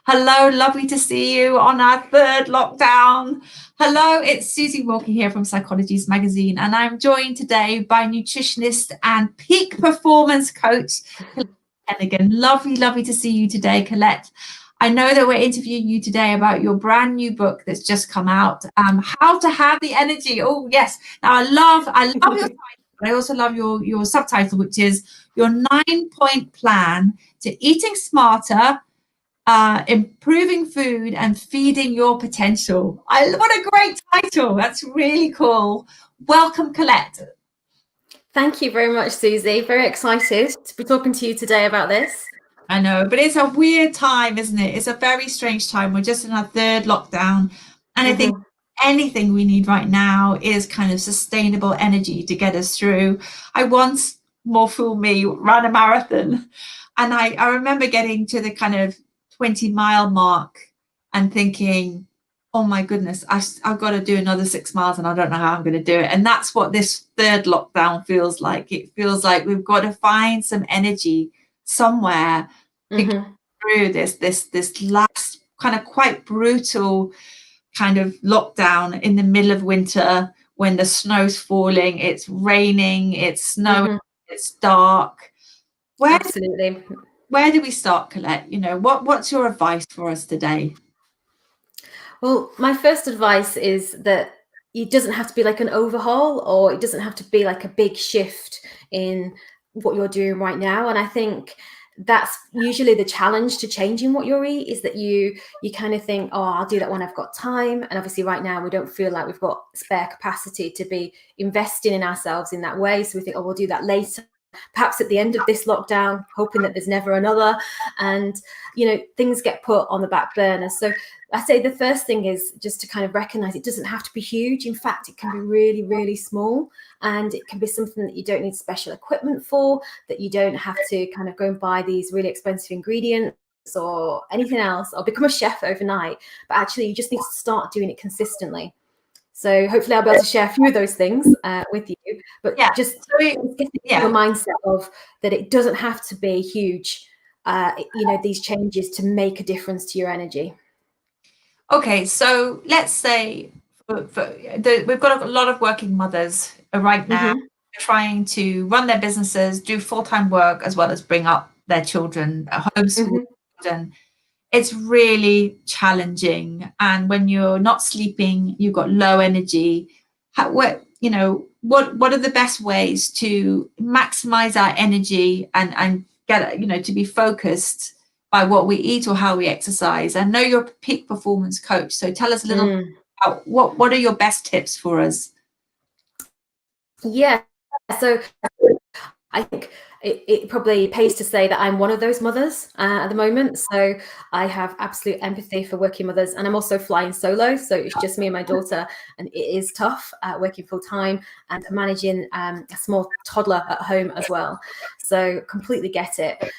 Hello, lovely to see you on our third lockdown. Hello, it's Susie Walker here from Psychologies Magazine, and I'm joined today by nutritionist and peak performance coach, Colette Heneghan. Lovely, lovely to see you today, Colette. I know that we're interviewing you today about your brand new book that's just come out, How to Have the Energy. Oh, yes. Now, I love your title, but I also love your subtitle, which is your 9-point plan to eating smarter, improving food and feeding your potential. What a great title. That's really cool. Welcome, Colette. Thank you very much, Susie. Very excited to be talking to you today about this. I know, but it's a weird time, isn't it? It's a very strange time. We're just in our third lockdown. And I think anything we need right now is kind of sustainable energy to get us through. I once, more fool me, ran a marathon. And I remember getting to the kind of 20-mile mark and thinking, oh my goodness, I've got to do another 6 miles and I don't know how I'm going to do it. And that's what this third lockdown feels like. It feels like we've got to find some energy somewhere to get through this last kind of quite brutal kind of lockdown in the middle of winter when the snow's falling, it's raining, it's snowing, it's dark. Absolutely. Where do we start, Colette? You know, what's your advice for us today? Well, my first advice is that it doesn't have to be like an overhaul, or it doesn't have to be like a big shift in what you're doing right now. And I think that's usually the challenge to changing what you eat, is that you kind of think, oh, I'll do that when I've got time. And obviously right now we don't feel like we've got spare capacity to be investing in ourselves in that way. So we think, oh, we'll do that later, perhaps at the end of this lockdown, hoping that there's never another. And, you know, things get put on the back burner. So I say the first thing is just to kind of recognize it doesn't have to be huge. In fact, it can be really, really small, and it can be something that you don't need special equipment for, that you don't have to kind of go and buy these really expensive ingredients or anything else, or become a chef overnight. But actually, you just need to start doing it consistently. So hopefully I'll be able to share a few of those things with you, but just get the mindset of that it doesn't have to be huge, you know, these changes to make a difference to your energy. Okay, so let's say we've got a lot of working mothers right now trying to run their businesses, do full-time work, as well as bring up their children, homeschool children. It's really challenging. And when you're not sleeping, you've got low energy. What are the best ways to maximize our energy and get, you know, to be focused by what we eat or how we exercise? I know you're a peak performance coach, so tell us a little bit about what are your best tips for us? Yeah, so I think it probably pays to say that I'm one of those mothers at the moment. So I have absolute empathy for working mothers, and I'm also flying solo. So it's just me and my daughter, and it is tough working full time and managing a small toddler at home as well. So completely get it.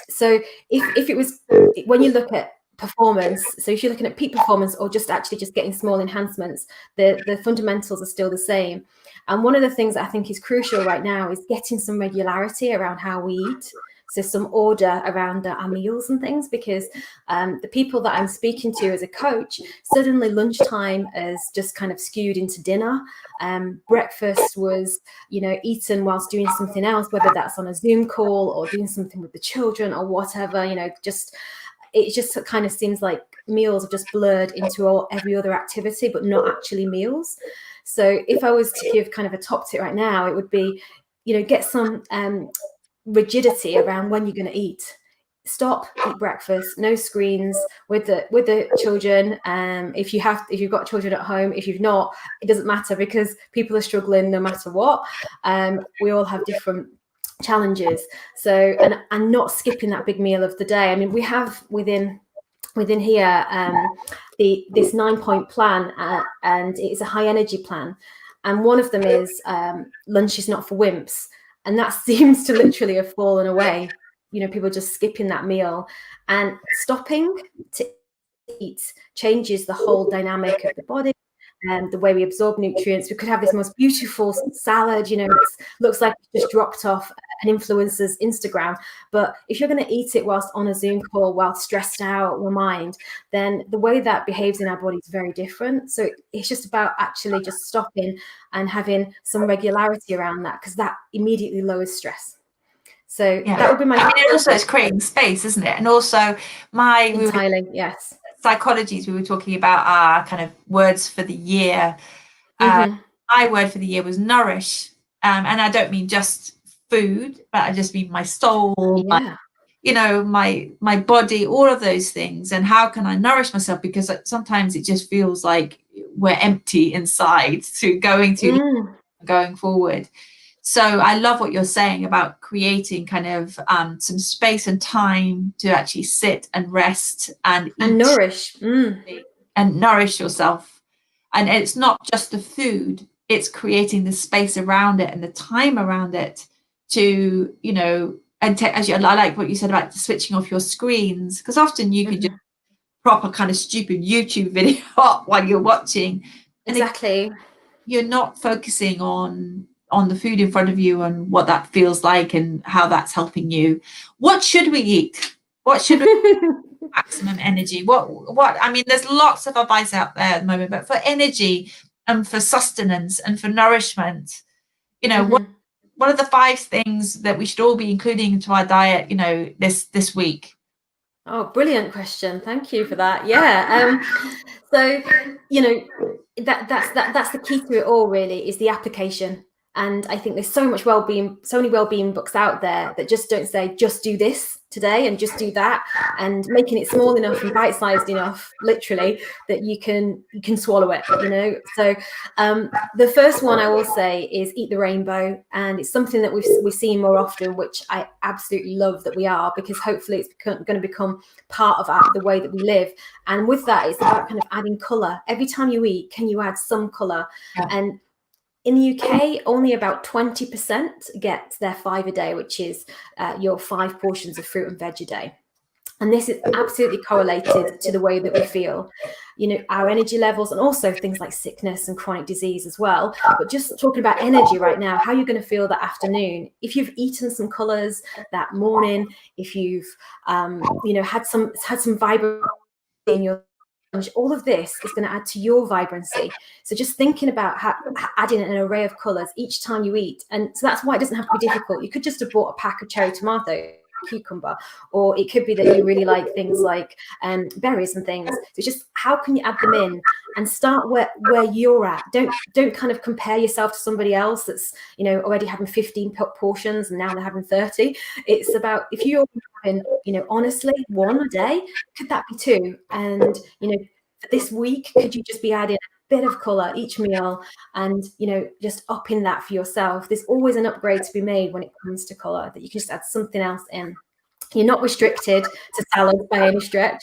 So if it was, when you look at performance, so if you're looking at peak performance or just getting small enhancements, the fundamentals are still the same. And one of the things that I think is crucial right now is getting some regularity around how we eat. So some order around our meals and things, because the people that I'm speaking to as a coach, suddenly lunchtime is just kind of skewed into dinner. Breakfast was, you know, eaten whilst doing something else, whether that's on a Zoom call or doing something with the children or whatever, you know, it just kind of seems like meals have just blurred into every other activity, but not actually meals. So if I was to give kind of a top tip right now, it would be, you know, get some rigidity around when you're going to eat. Stop, eat breakfast, no screens with the children. If you've got children at home, if you've not, it doesn't matter, because people are struggling no matter what. We all have different challenges. So and not skipping that big meal of the day. I mean, we have within here this 9-point plan, and it's a high energy plan, and one of them is lunch is not for wimps, and that seems to literally have fallen away. You know, people just skipping that meal, and stopping to eat changes the whole dynamic of the body the way we absorb nutrients. We could have this most beautiful salad, it looks like it just dropped off an influencer's Instagram. But if you're going to eat it whilst on a Zoom call, while stressed out your mind, then the way that behaves in our body is very different. So it's just about actually just stopping and having some regularity around that, because that immediately lowers stress. So that would be my. Also, it's creating space, isn't it? And also, entirely, yes. Psychologies we were talking about are kind of words for the year. My word for the year was nourish, and I don't mean just food, but I just mean my soul, my body, all of those things. And how can I nourish myself? Because sometimes it just feels like we're empty inside to going forward. So I love what you're saying about creating kind of some space and time to actually sit and rest and eat and nourish and nourish yourself. And it's not just the food, it's creating the space around it and the time around it to, I like what you said about switching off your screens, because often you can just proper kind of stupid YouTube video up while you're watching. And exactly. You're not focusing on the food in front of you and what that feels like and how that's helping you. What should we eat? What should we maximum energy? What I mean, there's lots of advice out there at the moment, but for energy and for sustenance and for nourishment, what are the 5 things that we should all be including into our diet, this week? Oh, brilliant question. Thank you for that. Yeah. So, that's the key to it all, really, is the application. And I think there's so many well-being books out there that just don't say, just do this today and just do that, and making it small enough and bite-sized enough, literally, that you can swallow it, So the first one I will say is eat the rainbow. And it's something that we've seen more often, which I absolutely love that we are, because hopefully it's going to become part of the way that we live. And with that, it's about kind of adding color. Every time you eat, can you add some color? And in the UK, only about 20% get their 5 a day, which is your 5 portions of fruit and veg a day. And this is absolutely correlated to the way that we feel, our energy levels, and also things like sickness and chronic disease as well. But just talking about energy right now, how you're going to feel that afternoon, if you've eaten some colors that morning, if you've, had some vibrancy in your, all of this is going to add to your vibrancy. So just thinking about adding an array of colors each time you eat. And so that's why it doesn't have to be difficult. You could just have bought a pack of cherry tomato, cucumber, or it could be that you really like things like berries and things. So just how can you add them in, and start where you're at. Don't kind of compare yourself to somebody else that's already having 15 portions and now they're having 30. It's about, if you're having honestly 1 a day, could that be 2? And for this week, could you just be adding a bit of color each meal, and just upping that for yourself? There's always an upgrade to be made when it comes to color, that you can just add something else in. You're not restricted to salad by any stretch.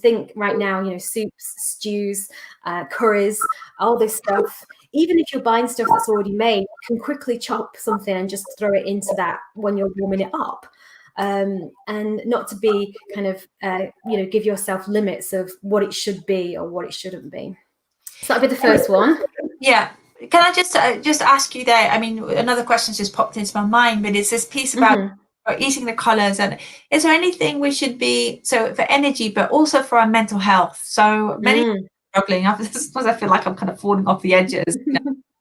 Think right now, soups, stews, curries, all this stuff. Even if you're buying stuff that's already made, you can quickly chop something and just throw it into that when you're warming it up. And not to be kind of, give yourself limits of what it should be or what it shouldn't be. So that'll be the first one. Yeah. Can I just ask you there? I mean, another question's just popped into my mind, but it's this piece about eating the colors. And is there anything we should be, so for energy, but also for our mental health? So many struggling. Sometimes I feel like I'm kind of falling off the edges,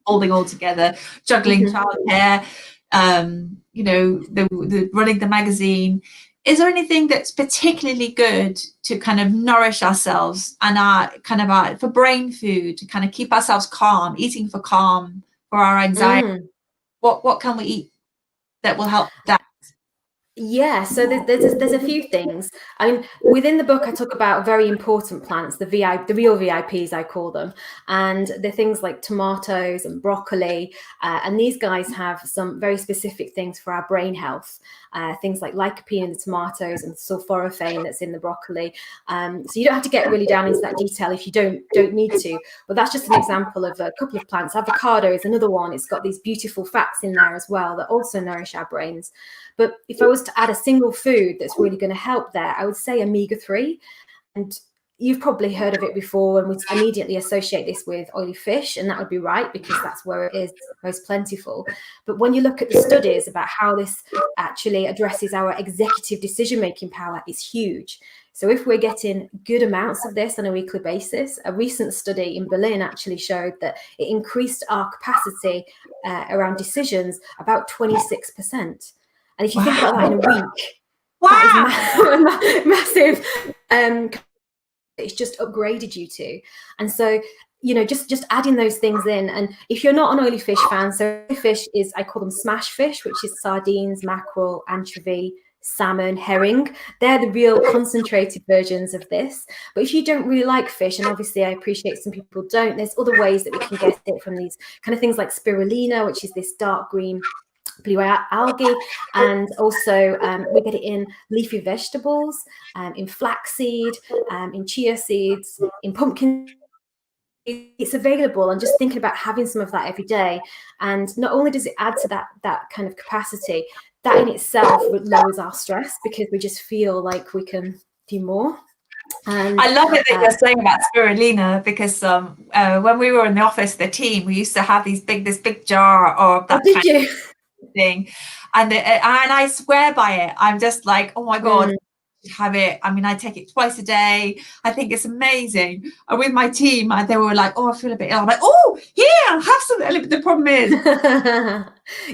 holding all together, juggling childcare, the running the magazine. Is there anything that's particularly good to kind of nourish ourselves and for brain food, to kind of keep ourselves calm, eating for calm, for our anxiety? What can we eat that will help that? Yeah, so there's a few things. I mean, within the book, I talk about very important plants, the real VIPs, I call them, and they're things like tomatoes and broccoli, and these guys have some very specific things for our brain health. Things like lycopene in the tomatoes and sulforaphane that's in the broccoli. So you don't have to get really down into that detail if you don't need to, but that's just an example of a couple of plants. Avocado is another one. It's got these beautiful fats in there as well that also nourish our brains. But if I was to add a single food that's really going to help there, I would say omega-3. And you've probably heard of it before, and we immediately associate this with oily fish, and that would be right because that's where it is most plentiful. But when you look at the studies about how this actually addresses our executive decision-making power, it's huge. So if we're getting good amounts of this on a weekly basis, a recent study in Berlin actually showed that it increased our capacity around decisions about 26%. And if you think about that in a week, that is massive. It's just upgraded you to. And so, you know, just adding those things in. And if you're not an oily fish fan, so fish is, I call them smash fish, which is sardines, mackerel, anchovy, salmon, herring. They're the real concentrated versions of this. But if you don't really like fish, and obviously I appreciate some people don't, there's other ways that we can get it from these kind of things like spirulina, which is this dark green blue algae, and also we get it in leafy vegetables, in flaxseed, in chia seeds, in pumpkin. It's available, and just thinking about having some of that every day, and not only does it add to that kind of capacity, that in itself lowers our stress because we just feel like we can do more. And I love it that you're saying about spirulina, because when we were in the office, the team, we used to have this big jar of that kind of thing, and I swear by it. I'm just like, oh my God, have it. I mean, I take it twice a day. I think it's amazing. And with my team, they were like, oh, I feel a bit ill. I'm like, oh, yeah, have some. The problem is,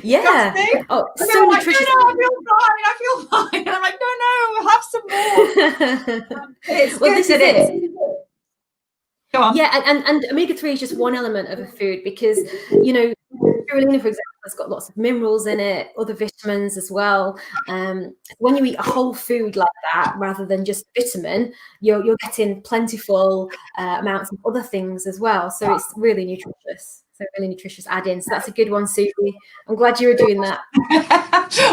yeah. Oh, so like, nutritious. No, I feel fine. And I'm like, no, have some more. It's well, good. this is it. Go on. Yeah, and omega-3 is just one element of a food, because, you know, spirulina, for example, has got lots of minerals in it, other vitamins as well. When you eat a whole food like that, rather than just vitamin, you're getting plentiful amounts of other things as well. So it's really nutritious. So really nutritious add-in. So that's a good one, Susie. I'm glad you were doing that.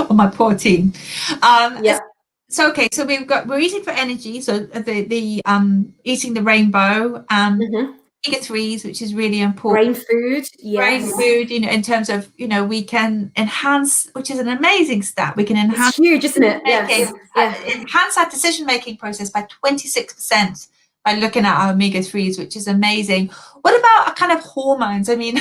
Oh, my poor team. Yeah. So okay, so we're eating for energy. So the eating the rainbow, omega-3s, which is really important. Brain food, yes. Brain food, you know, in terms of, you know, we can enhance, which is an amazing stat. We can enhance. It's huge, isn't it? Yes. Enhance our decision-making process by 26% by looking at our omega-3s, which is amazing. What about kind of hormones? I mean,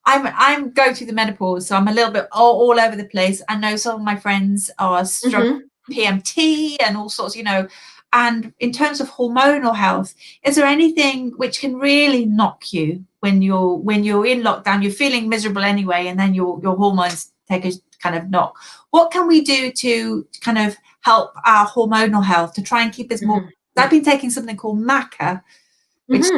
I'm going through the menopause, so I'm a little bit all over the place. I know some of my friends are struggling. PMT and all sorts, you know. And in terms of hormonal health, is there anything which can really knock you when you're in lockdown? You're feeling miserable anyway, and then your hormones take a kind of knock. What can we do to kind of help our hormonal health, to try and keep us more? I've been taking something called maca, which is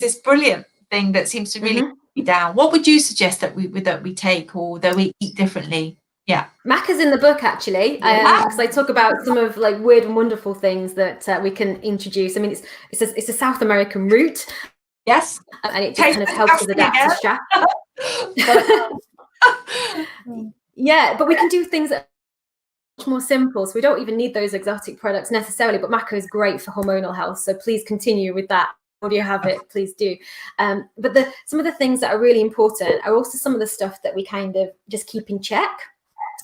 this brilliant thing that seems to really keep me down. What would you suggest that we take, or that we eat differently? Yeah, maca's in the book, actually, because I talk about some of like weird and wonderful things that we can introduce. I mean, it's a South American root. Yes, and it just kind of helps us adapt to stress. Yeah, but we can do things that are much more simple. So we don't even need those exotic products necessarily. But maca is great for hormonal health. So please continue with that. Or do you have it? Please do. But some of the things that are really important are also some of the stuff that we kind of just keep in check.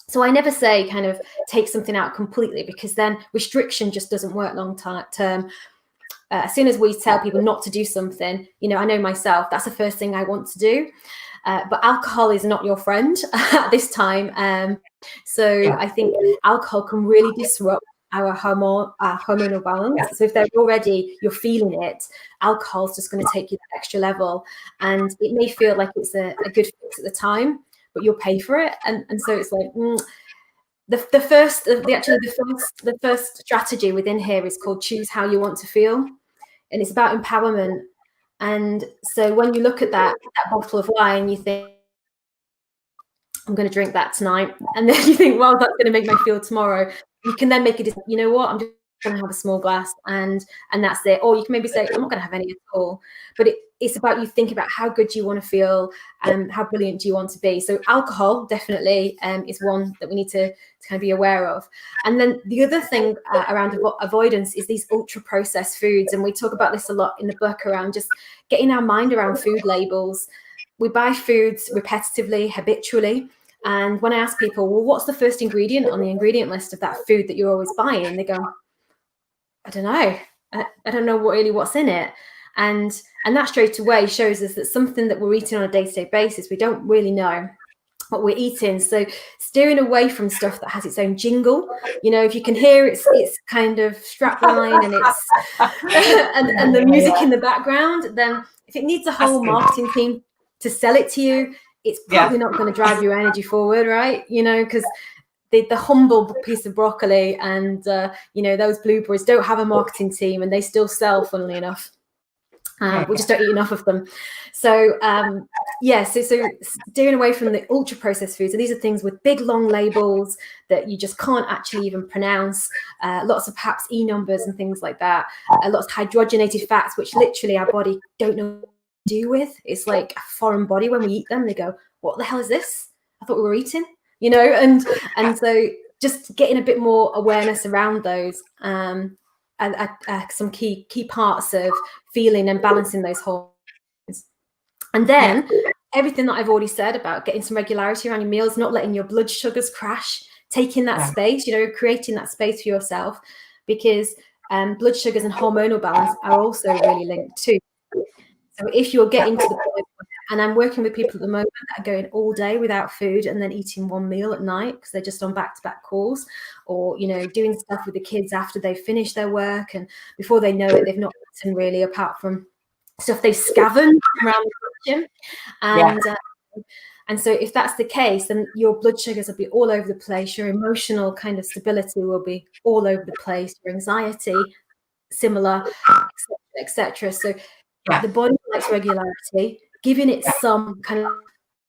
So I never say kind of take something out completely, because then restriction just doesn't work long term. As soon as we tell people not to do something, you know, I know myself, that's the first thing I want to do. But alcohol is not your friend at this time. I think alcohol can really disrupt our hormonal balance. So if you're feeling it, alcohol is just going to take you to the extra level. And it may feel like it's a good fix at the time, but you'll pay for it. And so it's like the first strategy within here is called choose how you want to feel, and it's about empowerment. And so when you look at that bottle of wine, you think, I'm going to drink that tonight, and then you think, well, that's going to make me feel tomorrow. You can then make a decision, you know what, I'm just going to have a small glass, and that's it. Or you can maybe say, I'm not going to have any at all. But it's about you thinking about how good you want to feel, and how brilliant do you want to be. So alcohol definitely is one that we need to kind of be aware of. And then the other thing around avoidance is these ultra processed foods. And we talk about this a lot in the book, around just getting our mind around food labels. We buy foods repetitively, habitually. And when I ask people, well, what's the first ingredient on the ingredient list of that food that you're always buying? They go, I don't know. I don't know really what's in it. And that straight away shows us that something that we're eating on a day-to-day basis, we don't really know what we're eating. So steering away from stuff that has its own jingle, if you can hear it's kind of strapline and it's and the music in the background, then if it needs a whole marketing team to sell it to you, it's probably not going to drive your energy forward, right? Because the humble piece of broccoli and those blueberries don't have a marketing team, and they still sell, funnily enough. We just don't eat enough of them. So so steering away from the ultra processed foods. So these are things with big long labels that you just can't actually even pronounce, lots of perhaps E numbers and things like that, lots of hydrogenated fats, which literally our body don't know what to do with. It's like a foreign body. When we eat them, they go, what the hell is this? I thought we were eating, and so just getting a bit more awareness around those some key parts of feeling and balancing those hormones. And then everything that I've already said about getting some regularity around your meals, not letting your blood sugars crash, taking that space, creating that space for yourself, because blood sugars and hormonal balance are also really linked too. So if you're getting to the point, and I'm working with people at the moment that are going all day without food and then eating one meal at night because they're just on back-to-back calls, or doing stuff with the kids after they've finished their work, and before they know it, they've not eaten really apart from stuff they scavenged around the kitchen. And so if that's the case, then your blood sugars will be all over the place, your emotional kind of stability will be all over the place, your anxiety similar, etc. So the body likes regularity, giving it some kind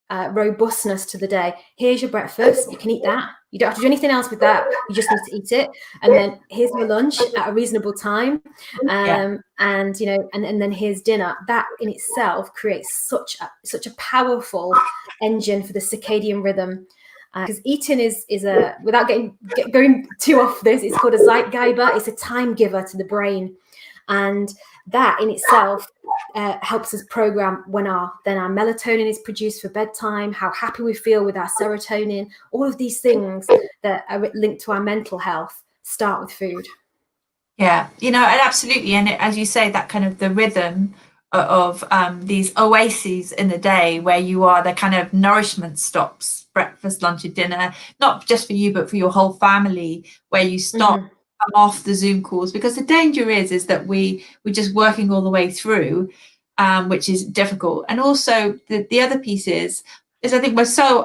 of robustness to the day. Here's your breakfast. You can eat that. You don't have to do anything else with that. You just need to eat it. And then here's your lunch at a reasonable time. And then here's dinner. That in itself creates such a powerful engine for the circadian rhythm. Because eating is a, without going too off this, it's called a Zeitgeber. It's a time giver to the brain. And that in itself helps us program when our melatonin is produced for bedtime, how happy we feel with our serotonin. All of these things that are linked to our mental health start with food. Yeah, and absolutely. And as you say, that kind of the rhythm of these oases in the day where you are the kind of nourishment stops, breakfast, lunch and dinner, not just for you, but for your whole family, where you stop, come off the Zoom calls, because the danger is that we're just working all the way through, which is difficult. And also the other piece is I think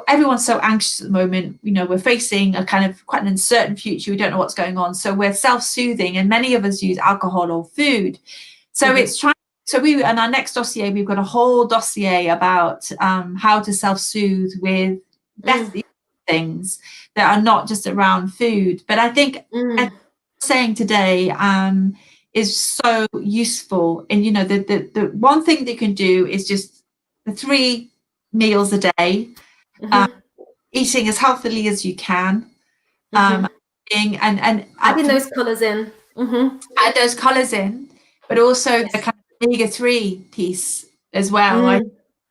everyone's so anxious at the moment. We're facing a kind of quite an uncertain future. We don't know what's going on. So we're self-soothing, and many of us use alcohol or food. So it's trying. So in our next dossier, we've got a whole dossier about how to self-soothe with better things that are not just around food. But I think saying today is so useful. And the one thing that you can do is just the 3 meals a day, eating as healthily as you can, and adding those colours in. Add those colours in, but also the kind of omega-3 piece as well.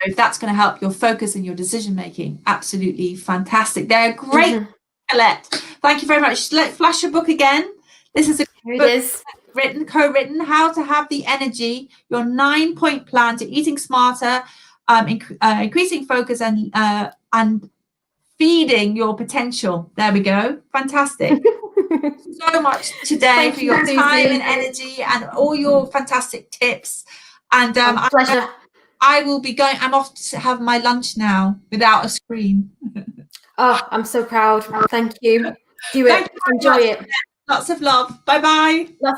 If that's going to help your focus and your decision making, absolutely fantastic. They're great, Colette. Thank you very much. Let's flash your book again. This is a book co-written, How to Have the Energy, your 9-point plan to eating smarter, increasing focus and feeding your potential. There we go. Fantastic. So much today for your time and energy and all your fantastic tips. And pleasure. I will be going. I'm off to have my lunch now without a screen. Oh, I'm so proud. Thank you. Do it. Enjoy it. Lots of love. Bye bye.